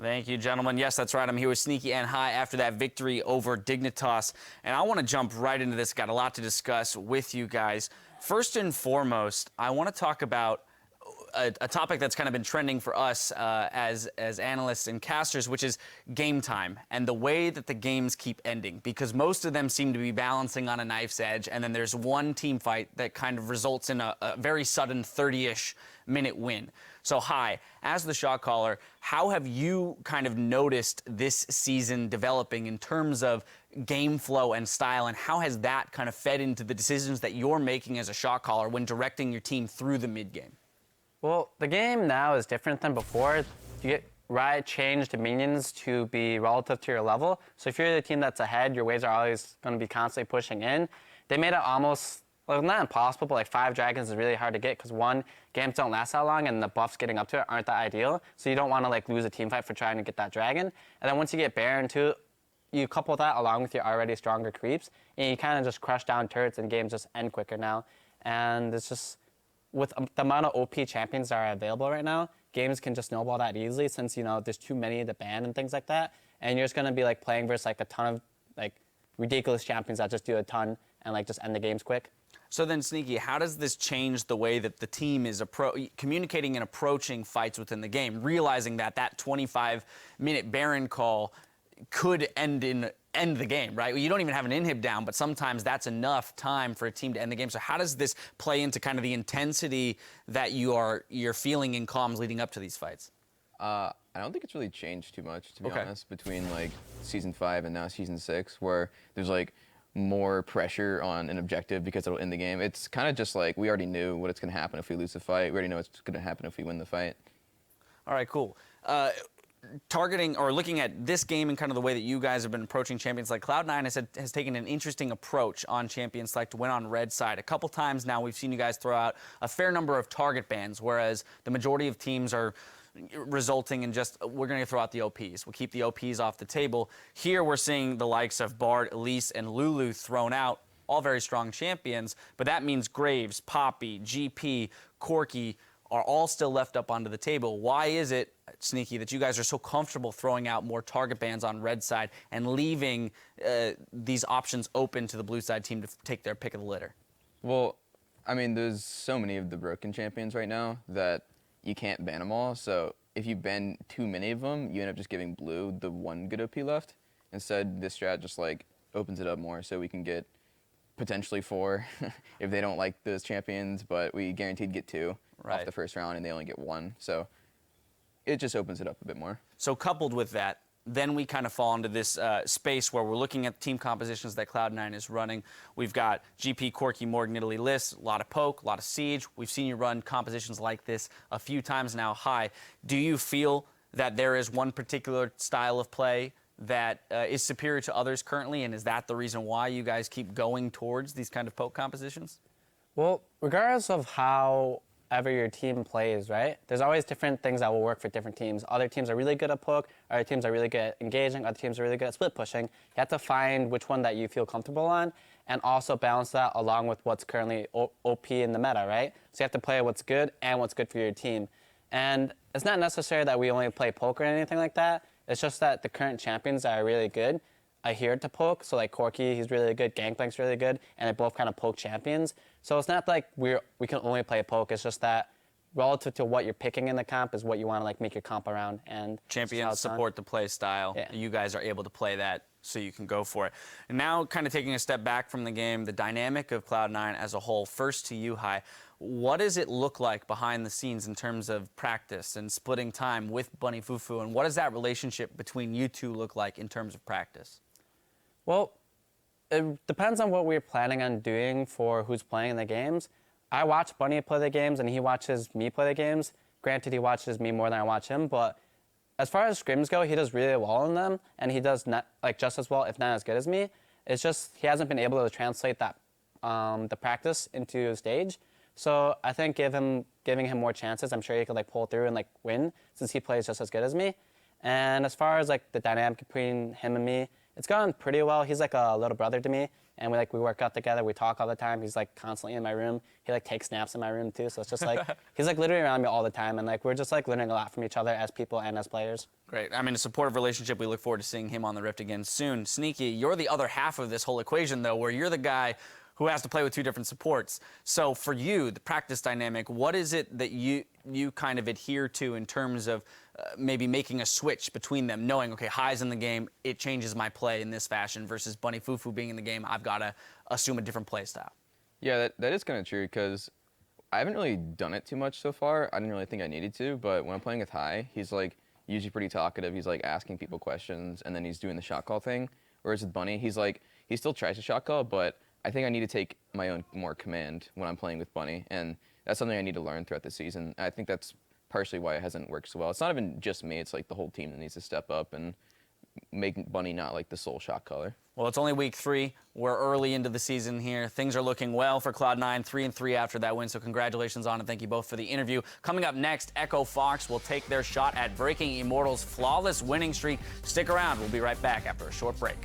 Thank you, gentlemen. Yes, that's right. I'm here with Sneaky and High after that victory over Dignitas. And I want to jump right into this. Got a lot to discuss with you guys. First and foremost, I want to talk about a topic that's kind of been trending for us as analysts and casters, which is game time and the way that the games keep ending, because most of them seem to be balancing on a knife's edge, and then there's one team fight that kind of results in a very sudden 30-ish minute win. So, High, as the shot caller, how have you kind of noticed this season developing in terms of game flow and style, and how has that kind of fed into the decisions that you're making as a shot caller when directing your team through the mid-game? Well, the game now is different than before. You get changed minions to be relative to your level. So if you're the team that's ahead, your waves are always going to be constantly pushing in. They made it almost, well, not impossible, but like 5 dragons is really hard to get because one, games don't last that long and the buffs getting up to it aren't that ideal. So you don't want to like lose a team fight for trying to get that dragon. And then once you get Baron too, you couple that along with your already stronger creeps, and you kind of just crush down turrets and games just end quicker now. And it's just, with the amount of OP champions that are available right now, games can just snowball that easily since, you know, there's too many to ban and things like that. And you're just going to be like playing versus like a ton of like ridiculous champions that just do a ton and like just end the games quick. So then, Sneaky, how does this change the way that the team is communicating and approaching fights within the game, realizing that that 25-minute Baron call could end the game, right? You don't even have an inhib down, but sometimes that's enough time for a team to end the game. So how does this play into kind of the intensity that you're feeling in comms leading up to these fights? I don't think it's really changed too much, to be honest, between like season 5 and now season 6, where there's like more pressure on an objective because it'll end the game. It's kind of just like we already knew what's going to happen if we lose the fight. We already know what's going to happen if we win the fight. All right, cool. Targeting or looking at this game and kind of the way that you guys have been approaching champions, like Cloud9 has taken an interesting approach on Champion Select to win on red side. A couple times now we've seen you guys throw out a fair number of target bans, whereas the majority of teams are resulting in just, we're going to throw out the OPs. We'll keep the OPs off the table. Here we're seeing the likes of Bard, Elise, and Lulu thrown out, all very strong champions, but that means Graves, Poppy, GP, Corki are all still left up onto the table. Why is it, Sneaky, that you guys are so comfortable throwing out more target bans on red side and leaving these options open to the blue side team to take their pick of the litter? Well, I mean, there's so many of the broken champions right now that you can't ban them all. So if you ban too many of them, you end up just giving blue the one good OP left. Instead, this strat just like opens it up more so we can get potentially 4 if they don't like those champions, but we guaranteed get 2 off the first round and they only get 1. So it just opens it up a bit more. So coupled with that, then we kind of fall into this space where we're looking at team compositions that Cloud9 is running. We've got GP, Corki, Morgan, Italy, Liss, a lot of poke, a lot of siege. We've seen you run compositions like this a few times now. High, do you feel that there is one particular style of play that is superior to others currently, and is that the reason why you guys keep going towards these kind of poke compositions? Well, regardless of how ever your team plays, right? There's always different things that will work for different teams. Other teams are really good at poke, other teams are really good at engaging, other teams are really good at split pushing. You have to find which one that you feel comfortable on and also balance that along with what's currently OP in the meta, right? So you have to play what's good and what's good for your team. And it's not necessary that we only play poke or anything like that. It's just that the current champions that are really good adhere to poke. So like Corki, he's really good, Gangplank's really good, and they both kind of poke champions. So it's not like we can only play poke. It's just that relative to what you're picking in the comp is what you want to like make your comp around. And champions support the play style. Yeah. You guys are able to play that, so you can go for it. And now, kind of taking a step back from the game, the dynamic of Cloud9 as a whole. First to you, High. What does it look like behind the scenes in terms of practice and splitting time with Bunny Fufu, and what does that relationship between you two look like in terms of practice? Well, it depends on what we're planning on doing for who's playing in the games. I watch Bunny play the games, and he watches me play the games. Granted, he watches me more than I watch him, but as far as scrims go, he does really well in them, and he does not like just as well, if not as good as me. It's just he hasn't been able to translate that the practice into a stage. So I think giving him more chances, I'm sure he could like pull through and like win since he plays just as good as me. And as far as like the dynamic between him and me, it's gone pretty well. He's like a little brother to me, and we work out together. We talk all the time. He's like constantly in my room. He like takes naps in my room too. So it's just like he's like literally around me all the time, and like we're just like learning a lot from each other as people and as players. Great. I mean, a supportive relationship. We look forward to seeing him on the Rift again soon. Sneaky, you're the other half of this whole equation, though, where you're the guy who has to play with two different supports. So for you, the practice dynamic, what is it that you kind of adhere to in terms of maybe making a switch between them, knowing, okay, High's in the game, it changes my play in this fashion, versus Bunny Fufu being in the game, I've got to assume a different play style? Yeah, that is kind of true because I haven't really done it too much so far. I didn't really think I needed to, but when I'm playing with High, he's like usually pretty talkative. He's like asking people questions, and then he's doing the shot call thing. Whereas with Bunny, he still tries to shot call, but I think I need to take my own more command when I'm playing with Bunny, and that's something I need to learn throughout the season. I think that's partially why it hasn't worked so well. It's not even just me, it's like the whole team that needs to step up and make Bunny not like the sole shot caller. Well, it's only week 3. We're early into the season here. Things are looking well for Cloud9, 3-3 after that win, so congratulations on it. Thank you both for the interview. Coming up next, Echo Fox will take their shot at breaking Immortals' flawless winning streak. Stick around. We'll be right back after a short break.